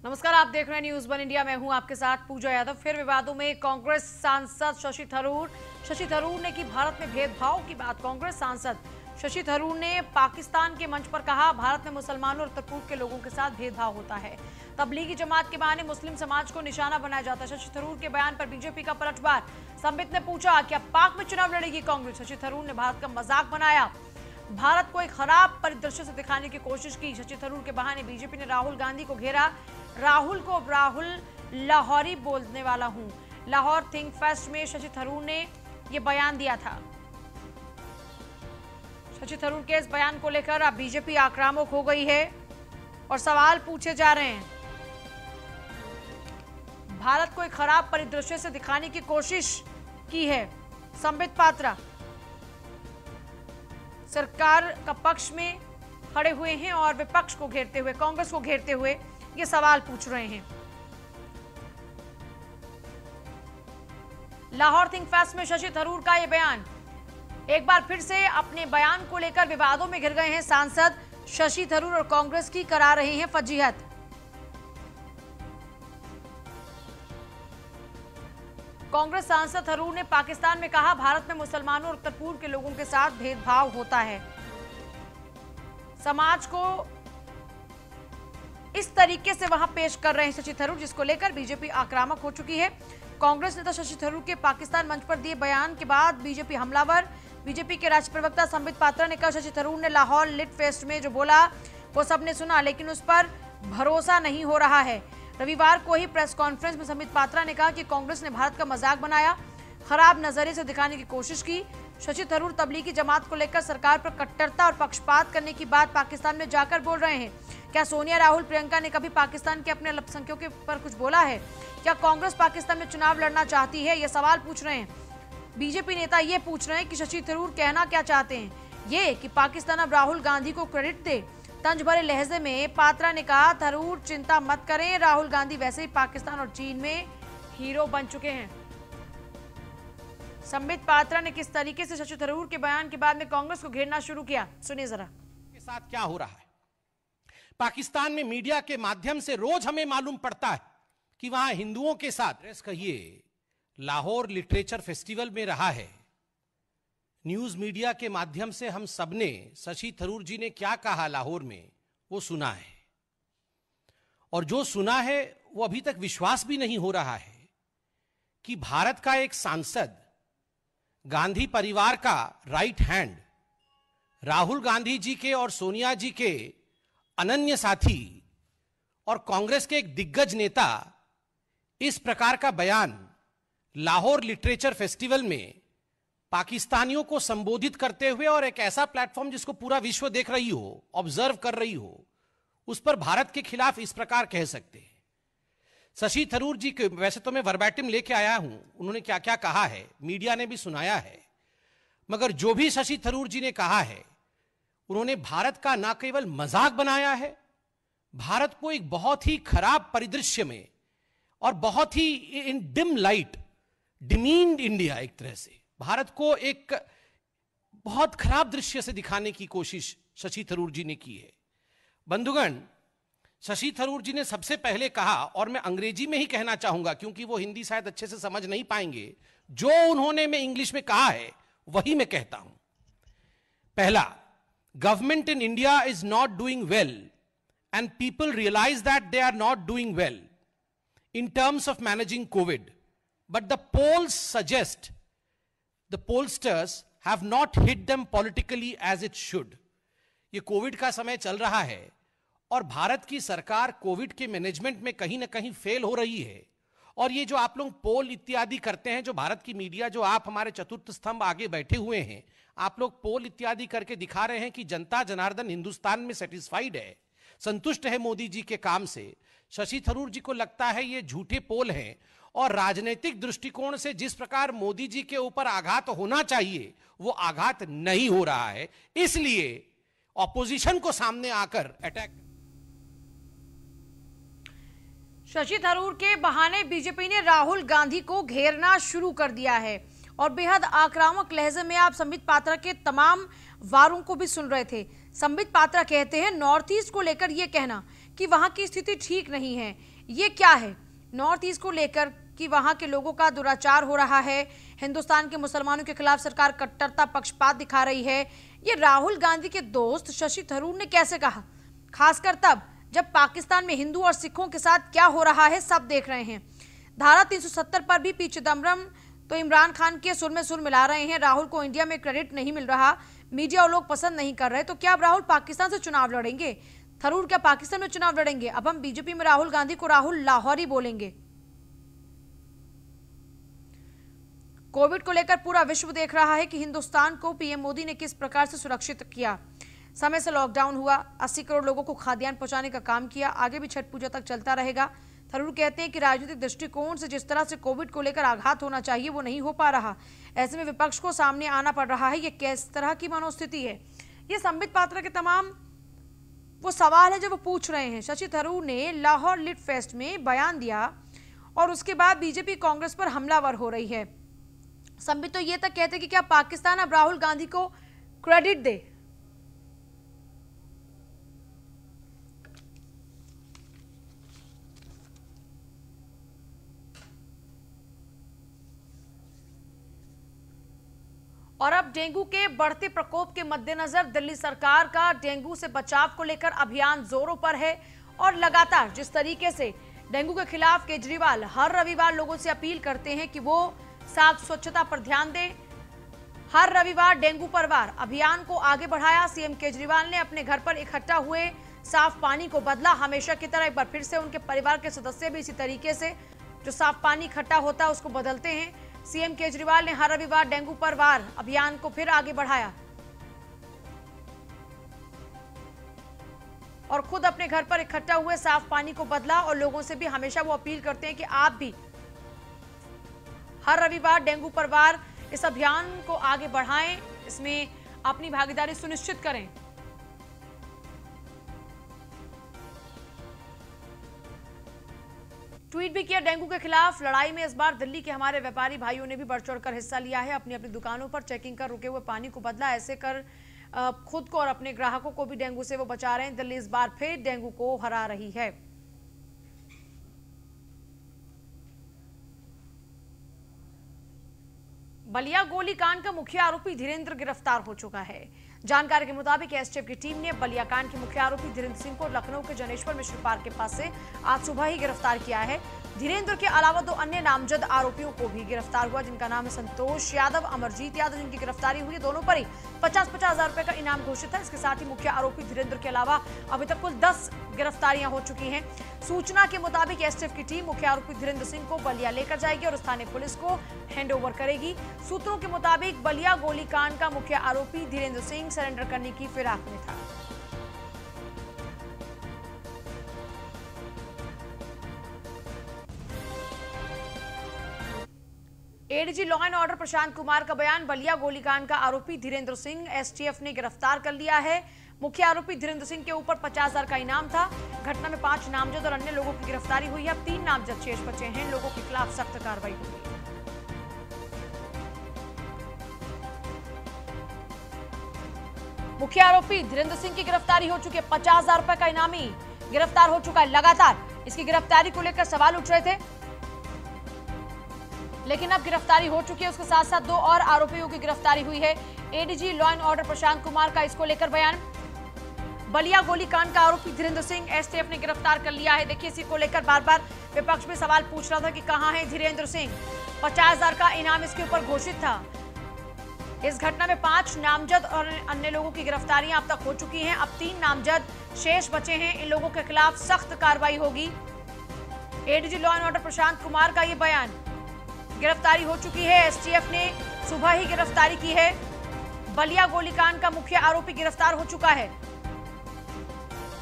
नमस्कार, आप देख रहे हैं न्यूज वन इंडिया। मैं हूं आपके साथ पूजा यादव। फिर विवादों में कांग्रेस सांसद शशि थरूर ने की भारत में भेदभाव की बात। कांग्रेस सांसद शशि थरूर ने पाकिस्तान के मंच पर कहा, भारत में मुसलमानों और उत्तर पूर्व के लोगों के साथ भेदभाव होता है। तबलीगी जमात के बहाने मुस्लिम समाज को निशाना बनाया जाता है। शशि थरूर के बयान पर बीजेपी का पलटवार। संबित ने पूछा, क्या पाक में चुनाव लड़ेगी कांग्रेस? शशि थरूर ने भारत का मजाक बनाया, भारत को एक खराब परिदृश्य से दिखाने की कोशिश की। शशि थरूर के बहाने बीजेपी ने राहुल गांधी को घेरा। राहुल लाहौरी बोलने वाला हूं। लाहौर थिंक फेस्ट में शशि थरूर ने यह बयान दिया था। शशि थरूर के इस बयान को लेकर अब बीजेपी आक्रामक हो गई है और सवाल पूछे जा रहे हैं। भारत को एक खराब परिदृश्य से दिखाने की कोशिश की है। संबित पात्रा सरकार का पक्ष में खड़े हुए हैं और विपक्ष को घेरते हुए, कांग्रेस को घेरते हुए ये सवाल पूछ रहे हैं। लाहौर थिंक फेस्ट में शशि थरूर का यह बयान। एक बार फिर से अपने बयान को लेकर विवादों में घिर गए हैं सांसद शशि थरूर और कांग्रेस की करा रहे हैं फजीहत। कांग्रेस सांसद थरूर ने पाकिस्तान में कहा, भारत में मुसलमानों और उत्तर पूर्व के लोगों के साथ भेदभाव होता है। समाज को इस तरीके से वहां पेश कर रहे हैं शशि थरूर, जिसको लेकर बीजेपी आक्रामक हो चुकी है। कांग्रेस नेता शशि थरूर के पाकिस्तान मंच पर दिए बयान के बाद बीजेपी हमलावर। बीजेपी के राष्ट्रीय प्रवक्ता संबित पात्रा ने कहा, शशि थरूर ने लाहौर लिट फेस्ट में जो बोला वो सबने सुना, लेकिन उस पर भरोसा नहीं हो रहा है। रविवार को ही प्रेस कॉन्फ्रेंस में संबित पात्रा ने कहा कि कांग्रेस ने भारत का मजाक बनाया, खराब नजरिए से दिखाने की कोशिश की। शशि थरूर तबलीगी जमात को लेकर सरकार पर कट्टरता और पक्षपात करने की बात पाकिस्तान में जाकर बोल रहे हैं। क्या सोनिया, राहुल, प्रियंका ने कभी पाकिस्तान के अपने अल्पसंख्यकों पर कुछ बोला है? क्या कांग्रेस पाकिस्तान में चुनाव लड़ना चाहती है? ये सवाल पूछ रहे हैं बीजेपी नेता। ये पूछ रहे हैं कि शशि थरूर कहना क्या चाहते हैं, ये कि पाकिस्तान अब राहुल गांधी को क्रेडिट दे। तंज भरे लहजे में पात्रा ने कहा, थरूर चिंता मत करें, राहुल गांधी वैसे ही पाकिस्तान और चीन में हीरो बन चुके हैं। संबित पात्रा ने किस तरीके से शशि थरूर के बयान के बाद में कांग्रेस को घेरना शुरू किया, सुनिए जरा। के साथ क्या हो रहा है पाकिस्तान में, मीडिया के माध्यम से रोज हमें मालूम पड़ता है कि वहां हिंदुओं के साथ ड्रेस कहिए लाहौर लिटरेचर फेस्टिवल में रहा है। न्यूज मीडिया के माध्यम से हम सबने शशि थरूर जी ने क्या कहा लाहौर में वो सुना है, और जो सुना है वो अभी तक विश्वास भी नहीं हो रहा है कि भारत का एक सांसद, गांधी परिवार का राइट हैंड, राहुल गांधी जी के और सोनिया जी के अनन्य साथी और कांग्रेस के एक दिग्गज नेता इस प्रकार का बयान लाहौर लिटरेचर फेस्टिवल में पाकिस्तानियों को संबोधित करते हुए, और एक ऐसा प्लेटफॉर्म जिसको पूरा विश्व देख रही हो, ऑब्जर्व कर रही हो, उस पर भारत के खिलाफ इस प्रकार कह सकते हैं। शशि थरूर जी के, वैसे तो मैं वर्बैटिम लेके आया हूं, उन्होंने क्या क्या कहा है, मीडिया ने भी सुनाया है, मगर जो भी शशि थरूर जी ने कहा है, उन्होंने भारत का ना केवल मजाक बनाया है, भारत को एक बहुत ही खराब परिदृश्य में और बहुत ही इन डिम लाइट डिमीन्ड इंडिया, एक तरह से भारत को एक बहुत खराब दृश्य से दिखाने की कोशिश शशि थरूर जी ने की है। बंधुगण, शशि थरूर जी ने सबसे पहले कहा, और मैं अंग्रेजी में ही कहना चाहूंगा क्योंकि वो हिंदी शायद अच्छे से समझ नहीं पाएंगे, जो उन्होंने मैं इंग्लिश में कहा है वही मैं कहता हूं। पहला, government in India is not doing well and people realise that they are not doing well in terms of managing COVID, but the polls suggest the pollsters have not hit them politically as it should. ये Covid का समय चल रहा है और भारत की सरकार Covid के मैनेजमेंट में कहीं ना कहीं फेल हो रही है, और ये जो आप लोग पोल इत्यादि करते हैं, जो भारत की मीडिया, जो आप हमारे चतुर्थ स्तंभ आगे बैठे हुए हैं, आप लोग पोल इत्यादि करके दिखा रहे हैं कि जनता जनार्दन हिंदुस्तान में सेटिस्फाइड है, संतुष्ट है मोदी जी के काम से। शशि थरूर जी को लगता है ये झूठे पोल हैं, और राजनीतिक दृष्टिकोण से जिस प्रकार मोदी जी के ऊपर आघात होना चाहिए वो आघात नहीं हो रहा है, इसलिए ऑपोजिशन को सामने आकर अटैक। शशि थरूर के बहाने बीजेपी ने राहुल गांधी को घेरना शुरू कर दिया है, और बेहद आक्रामक लहजे में आप संबित पात्रा के तमाम वारों को भी सुन रहे थे। संबित पात्रा कहते हैं, नॉर्थ ईस्ट को लेकर यह कहना कि वहां की स्थिति ठीक नहीं है। ये क्या है? नॉर्थ ईस्ट को लेकर कि वहां के लोगों का दुराचार हो रहा है, हिंदुस्तान के मुसलमानों के खिलाफ सरकार कट्टरता पक्षपात दिखा रही है। ये राहुल गांधी के दोस्त शशि थरूर ने कैसे कहा, खासकर तब जब पाकिस्तान में हिंदू और सिखों के साथ क्या हो रहा है सब देख रहे हैं। धारा 370 पर भी पी चिदम्बरम तो इमरान खान के सुर में सुर मिला रहे हैं। राहुल को इंडिया में क्रेडिट नहीं मिल रहा, मीडिया और लोग पसंद नहीं कर रहे। तो क्या अब राहुल पाकिस्तान से चुनाव लड़ेंगे? थरूर क्या पाकिस्तान में चुनाव लड़ेंगे? अब हम बीजेपी में राहुल गांधी को राहुल लाहौरी बोलेंगे। कोविड को लेकर पूरा विश्व देख रहा है कि हिंदुस्तान को पीएम मोदी ने किस प्रकार से सुरक्षित किया। समय से लॉकडाउन हुआ, 80 करोड़ लोगों को खाद्यान्न पहुंचाने का काम किया, आगे भी छठ पूजा तक चलता रहेगा। थरूर कहते हैं कि राजनीतिक दृष्टिकोण से जिस तरह से कोविड को लेकर आघात होना चाहिए वो नहीं हो पा रहा। ऐसे में विपक्ष को सामने आना पड़ रहा है। ये किस तरह की मनोस्थिति है? ये संबित पात्रा के तमाम वो सवाल है जो वो पूछ रहे हैं। शशि थरूर ने लाहौर लिट फेस्ट में बयान दिया और उसके बाद बीजेपी कांग्रेस पर हमलावर हो रही है। संबित तो ये तक कहते हैं कि क्या पाकिस्तान अब राहुल गांधी को क्रेडिट दे। और अब डेंगू के बढ़ते प्रकोप के मद्देनजर दिल्ली सरकार का डेंगू से बचाव को लेकर अभियान जोरों पर है और लगातार जिस तरीके से डेंगू के खिलाफ केजरीवाल हर रविवार लोगों से अपील करते हैं कि वो साफ स्वच्छता पर ध्यान दें। हर रविवार डेंगू पर वार अभियान को आगे बढ़ाया। सीएम केजरीवाल ने अपने घर पर इकट्ठा हुए साफ पानी को बदला। हमेशा की तरह एक बार फिर से उनके परिवार के सदस्य भी इसी तरीके से जो साफ पानी इकट्ठा होता है उसको बदलते हैं। सीएम केजरीवाल ने हर रविवार डेंगू पर वार अभियान को फिर आगे बढ़ाया और खुद अपने घर पर इकट्ठा हुए साफ पानी को बदला और लोगों से भी हमेशा वो अपील करते हैं कि आप भी हर रविवार डेंगू पर वार इस अभियान को आगे बढ़ाएं, इसमें अपनी भागीदारी सुनिश्चित करें। ट्वीट भी किया डेंगू के खिलाफ लड़ाई में इस बार दिल्ली के हमारे व्यापारी भाइयों ने भी बढ़ चढ़कर हिस्सा लिया है। अपनी अपनी दुकानों पर चेकिंग कर रुके हुए पानी को बदला। ऐसे कर खुद को और अपने ग्राहकों को भी डेंगू से वो बचा रहे हैं। दिल्ली इस बार फिर डेंगू को हरा रही है। बलिया गोलीकांड का मुख्य आरोपी धीरेन्द्र गिरफ्तार हो चुका है। जानकारी के मुताबिक एसटीएफ की टीम ने बलिया कांड के मुख्य आरोपी धीरेन्द्र सिंह को लखनऊ के जनेश्वर मिश्र पार्क के पास से आज सुबह ही गिरफ्तार किया है। धीरेन्द्र के अलावा 2 अन्य नामजद आरोपियों को भी गिरफ्तार हुआ, जिनका नाम है संतोष यादव, अमरजीत यादव, जिनकी गिरफ्तारी हुई। दोनों पर ही 50-50 हजार रुपए का इनाम घोषित है। इसके साथ ही मुख्य आरोपी धीरेन्द्र के अलावा अभी तक कुल 10 गिरफ्तारियां हो चुकी हैं। सूचना के मुताबिक एसटीएफ की टीम मुख्य आरोपी धीरेन्द्र सिंह को बलिया लेकर जाएगी और स्थानीय पुलिस को हैंडओवर करेगी। सूत्रों के मुताबिक बलिया गोलीकांड का मुख्य आरोपी धीरेन्द्र सिंह सरेंडर करने की फिराक में था। ADG law and order Prashant Kumar का बयान, बलिया गोलीकांड का आरोपी धीरेन्द्र सिंह एसटीएफ ने गिरफ्तार कर लिया है। मुख्य आरोपी धीरेन्द्र सिंह के ऊपर 50,000 का इनाम था। घटना में 5 नामजद और अन्य लोगों की गिरफ्तारी हुई है। अब 3 नामजद शेष बचे हैं। लोगों के खिलाफ सख्त कार्रवाई होगी। मुख्य आरोपी धीरेन्द्र सिंह की गिरफ्तारी हो चुकी है। 50,000 रुपए का इनामी गिरफ्तार हो चुका है। लगातार इसकी गिरफ्तारी को लेकर सवाल उठ रहे थे, लेकिन अब गिरफ्तारी हो चुकी है। उसके साथ साथ 2 और आरोपियों की गिरफ्तारी हुई है। ADG law and order Prashant Kumar का इसको लेकर बयान, बलिया गोलीकांड का आरोपी धीरेन्द्र सिंह एसटीएफ ने गिरफ्तार कर लिया है। देखिए, इसी को लेकर बार बार विपक्ष में सवाल पूछ रहा था कि कहां है धीरेन्द्र सिंह। 50,000 का इनाम इसके ऊपर घोषित था। इस घटना में 5 नामजद और अन्य लोगों की गिरफ्तारियां अब तक हो चुकी हैं। अब 3 नामजद शेष बचे हैं। इन लोगों के खिलाफ सख्त कार्रवाई होगी। ADG law and order Prashant Kumar का ये बयान, गिरफ्तारी हो चुकी है। एसटीएफ ने सुबह ही गिरफ्तारी की है। बलिया गोलीकांड का मुख्य आरोपी गिरफ्तार हो चुका है।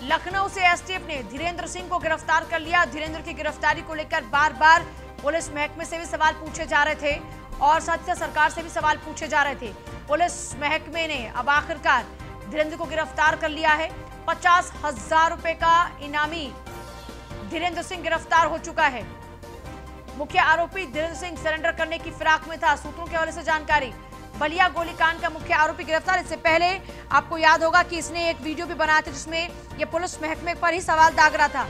लखनऊ से एसटीएफ ने धीरेन्द्र सिंह को गिरफ्तार कर लिया। धीरेन्द्र की गिरफ्तारी को लेकर बार बार पुलिस महकमे से भी सवाल पूछे जा रहे थे और साथ ही सरकार से भी सवाल पूछे जा रहे थे। पुलिस महकमे ने अब आखिरकार धीरेन्द्र को गिरफ्तार कर लिया है। 50,000 रुपए का इनामी धीरेन्द्र सिंह गिरफ्तार हो चुका है। मुख्य आरोपी धीरेन्द्र सिंह सरेंडर करने की फिराक में था। सूत्रों के हवाले से जानकारी, बलिया गोलीकांड का मुख्य आरोपी गिरफ्तार। इससे पहले आपको याद होगा कि इसने एक वीडियो भी बनाया था जिसमें यह पुलिस महकमे पर ही सवाल दाग रहा था।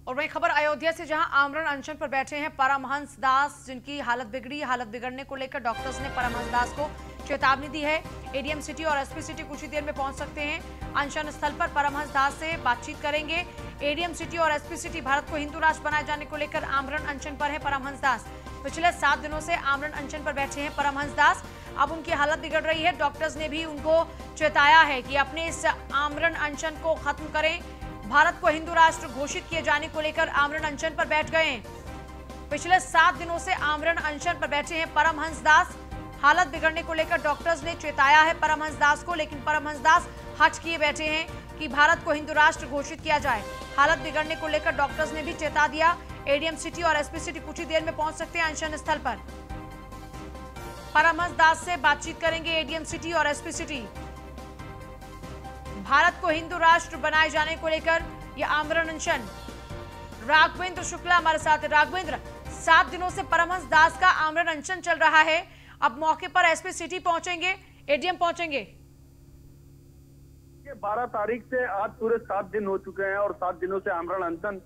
और वही खबर अयोध्या से, जहां आमरण अनशन पर बैठे हैं परमहंस दास, जिनकी हालत बिगड़ी। हालत बिगड़ने को लेकर डॉक्टर्स ने परमहंस दास को चेतावनी दी है। एडीएम सिटी और एसपी सिटी कुछ ही देर में पहुंच सकते हैं। अनशन स्थल पर परमहंस दास से बातचीत करेंगे। एडीएम सिटी और एसपी सिटी भारत को हिंदू राष्ट्र बनाए जाने को लेकर आमरण अनशन पर है परमहंस दास। पिछले 7 दिनों से आमरण अनशन पर बैठे हैं परमहंस दास। अब उनकी हालत बिगड़ रही है। डॉक्टर्स ने भी उनको चेताया है कि अपने इस आमरण अनशन को खत्म करें। भारत को हिंदू राष्ट्र घोषित किए जाने को लेकर आमरण अनशन पर बैठ गए हैं। पिछले 7 दिनों से आमरण अनशन पर बैठे हैं परमहंस दास। हालत बिगड़ने को लेकर डॉक्टर्स ने चेताया है परमहंस दास को, लेकिन परमहंस दास हट किए बैठे हैं कि भारत को हिंदू राष्ट्र घोषित किया जाए। हालत बिगड़ने को लेकर डॉक्टर्स ने भी चेता दिया। एडीएम सिटी और एसपी सिटी कुछ ही देर में पहुंच सकते हैं अनशन स्थल पर। परमहंस दास से बातचीत करेंगे एडीएम सिटी और एसपी सिटी। भारत को हिंदू राष्ट्र बनाए जाने को लेकर यह आमरण अनशन। राघवेंद्र शुक्ला हमारे साथ है। राघवेंद्र, 7 दिनों से परमहंस दास का आमरण अनशन चल रहा है। अब मौके पर एसपी सिटी पहुंचेंगे, एडीएम पहुंचेंगे। 12 तारीख से आज पूरे 7 दिन हो चुके हैं और 7 दिनों से आमरण अनशन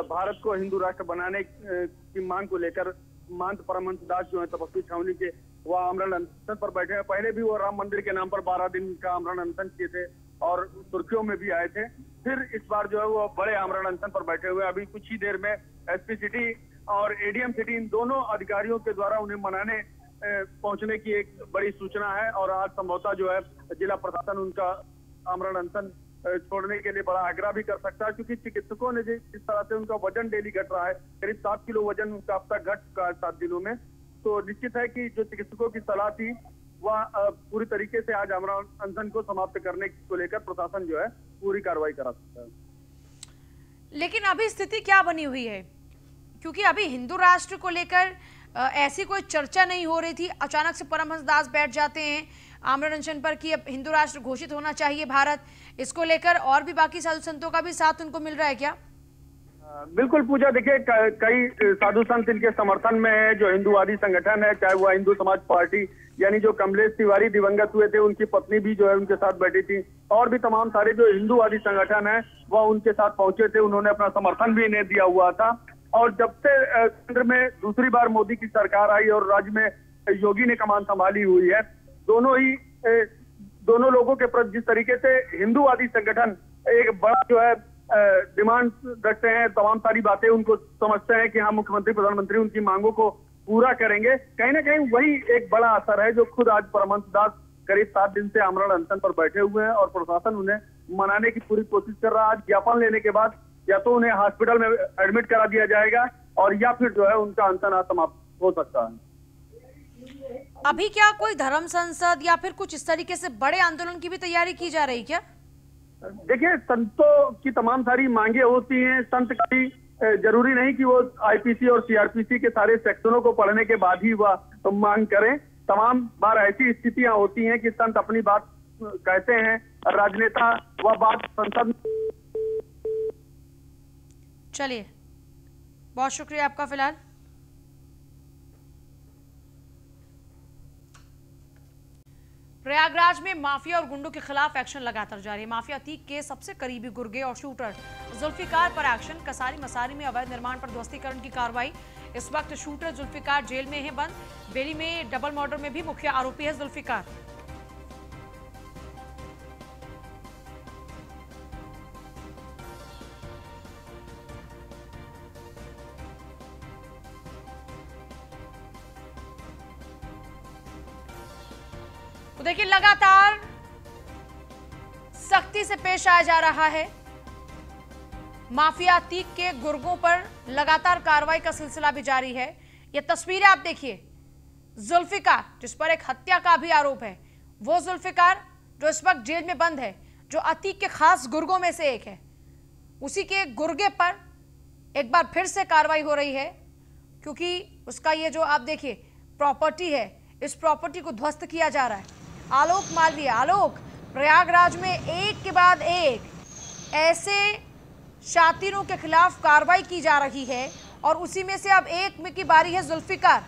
भारत को हिंदू राष्ट्र बनाने की मांग को लेकर महंत परमहंस दास जो है तपस्वी छावनी के, वो आमरण अनशन पर बैठे हैं। पहले भी वो राम मंदिर के नाम पर 12 दिन का आमरण अनशन किए थे और सुर्खियों में भी आए थे। फिर इस बार जो है वो बड़े आमरण अनशन पर बैठे हुए। अभी कुछ ही देर में एसपी सिटी और एडीएम सिटी, इन दोनों अधिकारियों के द्वारा उन्हें मनाने पहुंचने की एक बड़ी सूचना है और आज संभवतः जो है जिला प्रशासन उनका आमरण अनशन छोड़ने के लिए बड़ा आग्रह भी कर सकता है, क्योंकि चिकित्सकों ने जिस तरह से उनका वजन डेली घट रहा है, करीब 7 किलो वजन उनका अब तक घट चुका है 7 दिनों में, तो निश्चित है कि जो चिकित्सकों की सलाह थी वह पूरी तरीके से आज आमरण अनशन को समाप्त करने को लेकर प्रशासन जो है पूरी कार्रवाई करा सकता है। लेकिन अभी स्थिति क्या बनी हुई है? क्योंकि अभी हिंदू राष्ट्र को लेकर ऐसी कोई चर्चा नहीं हो रही थी। अचानक से परमहंस दास बैठ जाते हैं आमरण अनशन पर कि अब हिंदू राष्ट्र घोषित होना चाहिए भारत। इसको लेकर और भी बाकी साधु संतों का भी साथ उनको मिल रहा है क्या? बिल्कुल पूजा, देखिए कई साधु संत इनके समर्थन में है। जो हिंदूवादी संगठन है, चाहे वह हिंदू समाज पार्टी, यानी जो कमलेश तिवारी दिवंगत हुए थे, उनकी पत्नी भी जो है उनके साथ बैठी थी, और भी तमाम सारे जो हिंदूवादी संगठन है वह उनके साथ पहुंचे थे। उन्होंने अपना समर्थन भी इन्हें दिया हुआ था। और जब से केंद्र में दूसरी बार मोदी की सरकार आई और राज्य में योगी ने कमान संभाली हुई है, दोनों लोगों के प्रति जिस तरीके से हिंदूवादी संगठन एक बड़ा जो है डिमांड रखते हैं, तमाम सारी बातें उनको समझते हैं कि हाँ मुख्यमंत्री प्रधानमंत्री उनकी मांगों को पूरा करेंगे, कहीं ना कहीं वही एक बड़ा असर है जो खुद आज परमहंस दास करीब 7 दिन से आमरण अनशन पर बैठे हुए हैं और प्रशासन उन्हें मनाने की पूरी कोशिश कर रहा है। आज ज्ञापन लेने के बाद या तो उन्हें हॉस्पिटल में एडमिट करा दिया जाएगा और या फिर जो है उनका अनशन आज समाप्त हो सकता है। अभी क्या कोई धर्म संसद या फिर कुछ इस तरीके से बड़े आंदोलन की भी तैयारी की जा रही क्या? देखिए, संतों की तमाम सारी मांगे होती हैं। संत कभी जरूरी नहीं कि वो आईपीसी और सीआरपीसी के सारे सेक्शनों को पढ़ने के बाद ही वह मांग करें। तमाम बार ऐसी स्थितियां होती हैं कि संत अपनी बात कहते हैं, राजनेता वह बात संसद। चलिए, बहुत शुक्रिया आपका। फिलहाल प्रयागराज में माफिया और गुंडों के खिलाफ एक्शन लगातार जारी है। माफिया अतीक के सबसे करीबी गुर्गे और शूटर जुल्फिकार पर एक्शन। कसारी मसारी में अवैध निर्माण पर ध्वस्तीकरण की कार्रवाई। इस वक्त शूटर जुल्फिकार जेल में है बंद। बेली में डबल मर्डर में भी मुख्य आरोपी है जुल्फिकार। तो देखिए, लगातार सख्ती से पेश आया जा रहा है। माफिया अतीक के गुर्गों पर लगातार कार्रवाई का सिलसिला भी जारी है। ये तस्वीरें आप देखिए, जुल्फिकार जिस पर एक हत्या का भी आरोप है, वो जुल्फिकार जो इस वक्त जेल में बंद है, जो अतीक के खास गुर्गों में से एक है, उसी के गुर्गे पर एक बार फिर से कार्रवाई हो रही है, क्योंकि उसका ये जो आप देखिए प्रॉपर्टी है, इस प्रॉपर्टी को ध्वस्त किया जा रहा है। आलोक मालवीय, आलोक, प्रयागराज में एक के बाद एक ऐसे शातिरों के खिलाफ कार्रवाई की जा रही है और उसी में से अब एक में की बारी है जुल्फिकार।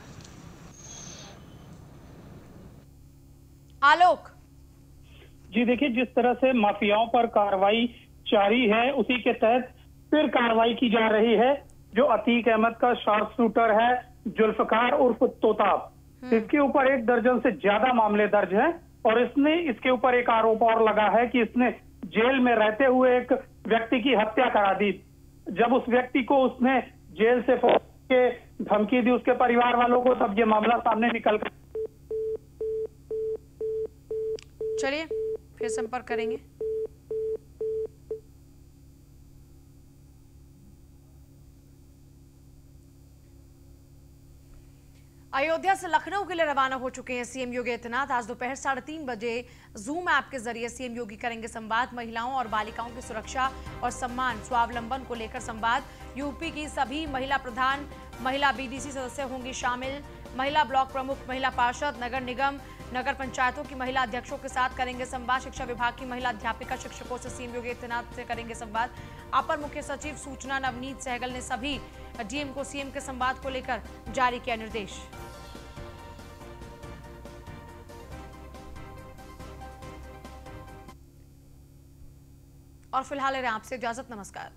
आलोक जी देखिए, जिस तरह से माफियाओं पर कार्रवाई जारी है उसी के तहत फिर कार्रवाई की जा रही है। जो अतीक अहमद का शार्प शूटर है जुल्फकार उर्फ तोता, इसके ऊपर 1 दर्जन से ज्यादा मामले दर्ज हैं और इसके ऊपर एक आरोप और लगा है कि इसने जेल में रहते हुए एक व्यक्ति की हत्या करा दी। जब उस व्यक्ति को उसने जेल से के धमकी दी उसके परिवार वालों को, तब ये मामला सामने निकल कर। चलिए फिर संपर्क करेंगे। अयोध्या से लखनऊ के लिए रवाना हो चुके हैं सीएम योगी आदित्यनाथ। आज दोपहर 3:30 बजे जूम ऐप के जरिए सीएम योगी करेंगे संवाद। महिलाओं और बालिकाओं की सुरक्षा और सम्मान स्वावलंबन को लेकर संवाद। यूपी की सभी महिला प्रधान, महिला बीडीसी सदस्य होंगी शामिल। महिला ब्लॉक प्रमुख, महिला पार्षद, नगर निगम, नगर पंचायतों की महिला अध्यक्षों के साथ करेंगे संवाद। शिक्षा विभाग की महिला अध्यापिका शिक्षकों से सीएम योगी आदित्यनाथ से करेंगे संवाद। अपर मुख्य सचिव सूचना नवनीत सहगल ने सभी डीएम को सीएम के संवाद को लेकर जारी किया निर्देश। और फिलहाल आपसे इजाजत, नमस्कार।